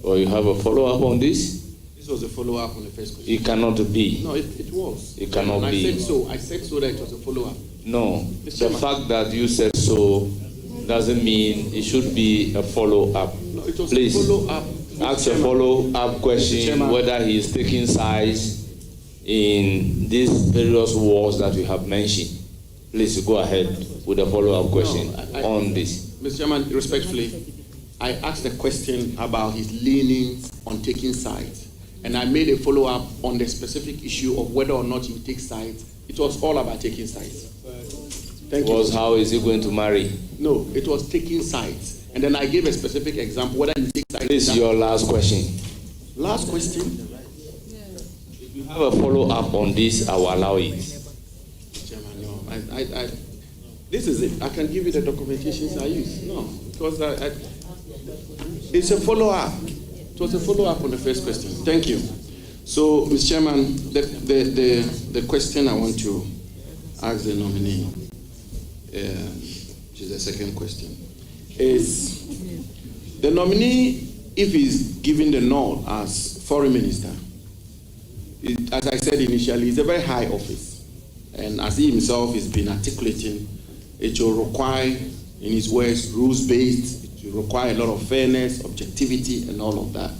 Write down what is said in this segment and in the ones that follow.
Or you have a follow-up on this? This was a follow-up on the first question. It cannot be. No, it was. It cannot be. I said so that it was a follow-up. No, the fact that you said so doesn't mean it should be a follow-up. No, it was Please, a follow-up. ask a follow-up question whether he is taking sides in these various wars that we have mentioned. Please go ahead with a follow-up question on this. Mr. Chairman, respectfully, I asked a question about his leanings on taking sides, and I made a follow-up on the specific issue of whether or not he would take sides. It was all about taking sides. Thank you. Was how is he going to marry? No, it was taking sides. And then I gave a specific example whether you take sides. This is your last question. Last question? If you have a follow-up on this, I will allow it. Chairman, no. This is it. I can give you the documentations I use. No, because it's a follow-up. It was a follow-up on the first question. Thank you. So, Mr. Chairman, the question I want to ask the nominee, which is the second question, is the nominee, if he's given the nod as foreign minister, as I said initially, it's a very high office. And as he himself has been articulating, it will require, in his words, rules-based. It will require a lot of fairness, objectivity, and all of that.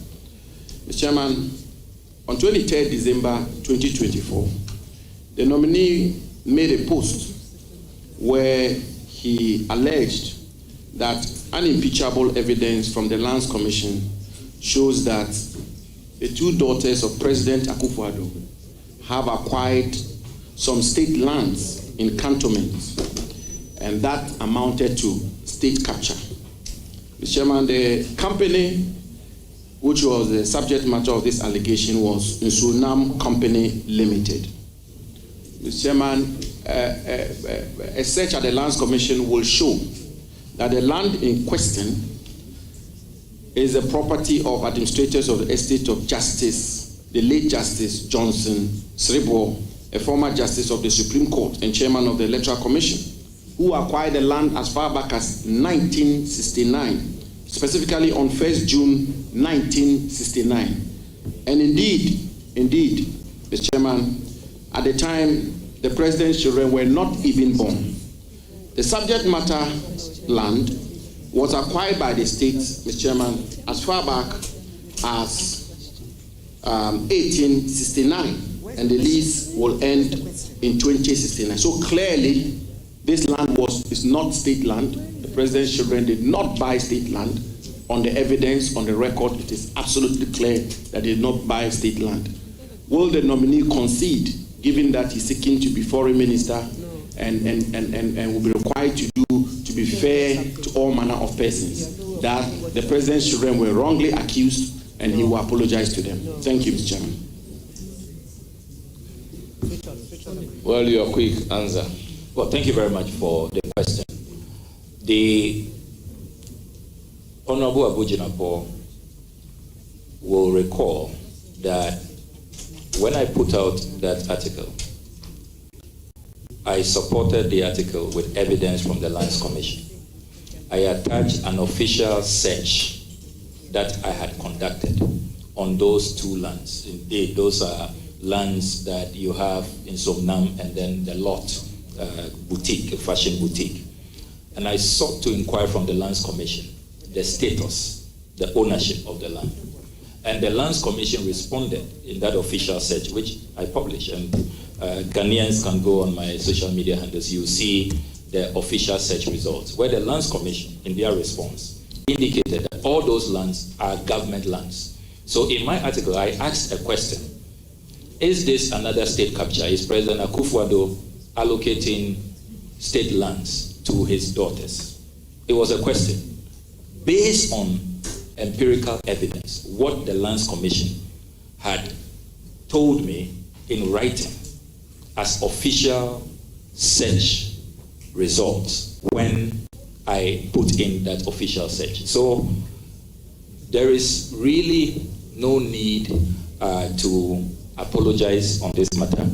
Mr. Chairman, on 23rd December 2024, the nominee made a post where he alleged that unimpeachable evidence from the Lands Commission shows that the two daughters of President Akufo-Addo have acquired some state lands in cantonments, and that amounted to state capture. Mr. Chairman, the company which was the subject matter of this allegation was Nsunam Company Limited. Mr. Chairman, a search at the Lands Commission will show that the land in question is the property of administrators of the estate of Justice, the late Justice Johnson Sribo, a former Justice of the Supreme Court and Chairman of the Electoral Commission, who acquired the land as far back as 1969, specifically on 1st June 1969. And indeed, Mr. Chairman, at the time, the president's children were not even born. The subject matter land was acquired by the state, Mr. Chairman, as far back as 1869, and the lease will end in 2069. So clearly, this land is not state land. The president's children did not buy state land. On the evidence, on the record, it is absolutely clear that they did not buy state land. Will the nominee concede, given that he's seeking to be foreign minister and will be required to be fair to all manner of persons, that the president's children were wrongly accused and he will apologize to them? Thank you, Mr. Chairman. Well, your quick answer. Well, thank you very much for the question. The Honorable Abujinapo will recall that when I put out that article, I supported the article with evidence from the Lands Commission. I attached an official search that I had conducted on those two lands. Indeed, those are lands that you have in Somnam and then the lot boutique, a fashion boutique. And I sought to inquire from the Lands Commission the status, the ownership of the land. And the Lands Commission responded in that official search, which I published, and Ghanaians can go on my social media handles. You see the official search results, where the Lands Commission, in their response, indicated that all those lands are government lands. So in my article, I asked a question: is this another state capture? Is President Akufo-Addo allocating state lands to his daughters? It was a question based on empirical evidence, what the Lands Commission had told me in writing as official search results when I put in that official search. So there is really no need to apologize on this matter.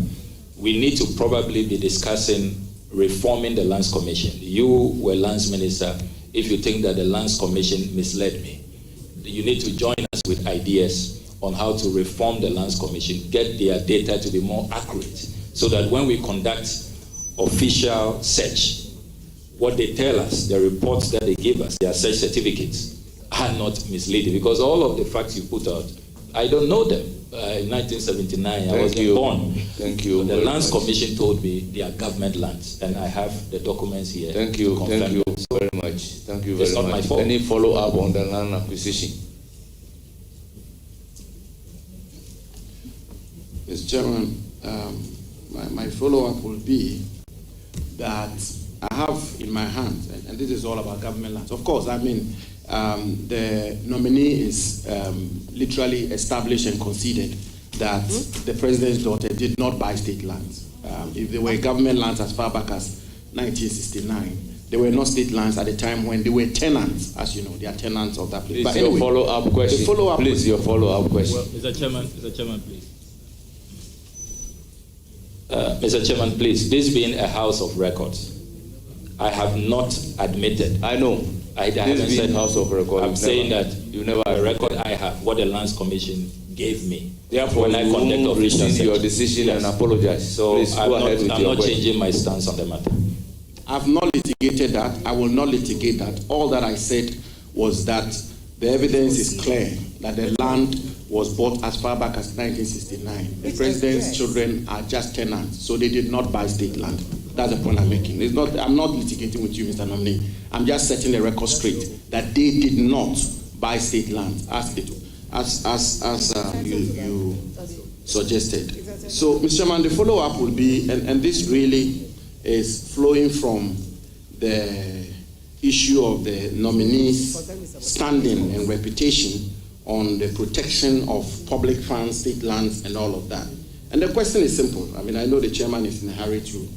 We need to probably be discussing reforming the Lands Commission. You were Lands Minister. If you think that the Lands Commission misled me, you need to join us with ideas on how to reform the Lands Commission, get their data to be more accurate, so that when we conduct official search, what they tell us, the reports that they give us, their search certificates, are not misleading. Because all of the facts you put out, I don't know them. In 1979, I wasn't born. Thank you. But the Lands Commission told me they are government lands, and I have the documents here. Thank you. Thank you very much. Thank you very much. It's not my fault. Any follow-up on the land acquisition? Mr. Chairman, my follow-up will be that I have in my hands, and this is all about government lands. Of course, I mean, the nominee is literally established and conceded that the president's daughter did not buy state lands. If they were government lands as far back as 1969, they were not state lands at the time when they were tenants, as you know, they are tenants of that place. But anyway, your follow-up question. Please, your follow-up question. Well, Mr. Chairman, please. Mr. Chairman, please, this being a house of records, I have not admitted. I know. I haven't said house of records. I'm saying that you never the record I have, what the Lands Commission gave me. Therefore, when I conduct official search, your decision and apologize. So please, I'm not changing my stance on the matter. I've not litigated that. I will not litigate that. All that I said was that the evidence is clear that the land was bought as far back as 1969. The president's children are just tenants, so they did not buy state land. That's the point I'm making. I'm not litigating with you, Mr. Nominee. I'm just setting the record straight that they did not buy state land as you suggested. So, Mr. Chairman, the follow-up will be, and this really is flowing from the issue of the nominee's standing and reputation on the protection of public funds, state lands, and all of that. And the question is simple. I mean, I know the chairman is in a hurry to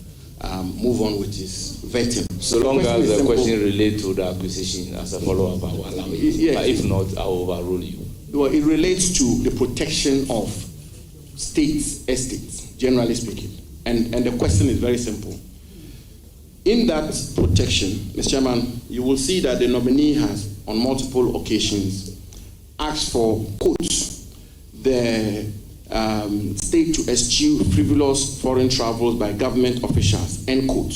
move on with his vetting. So long as the question relates to the acquisition as a follow-up, I will allow it. Yes. But if not, I will overrule you. Well, it relates to the protection of state estates, generally speaking. And the question is very simple. In that protection, Mr. Chairman, you will see that the nominee has, on multiple occasions, asked for, quote, the state to eschew frivolous foreign travels by government officials, end quote,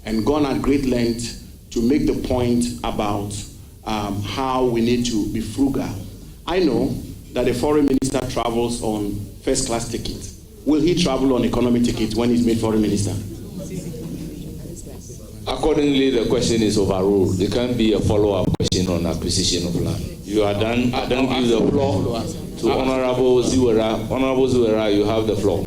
and gone at great length to make the point about how we need to be frugal. I know that the foreign minister travels on first-class tickets. Will he travel on economy tickets when he's made foreign minister? Accordingly, the question is overruled. There can't be a follow-up question on acquisition of land. You are done. I don't give the floor to Honorable Ziwera. Honorable Ziwera, you have the floor.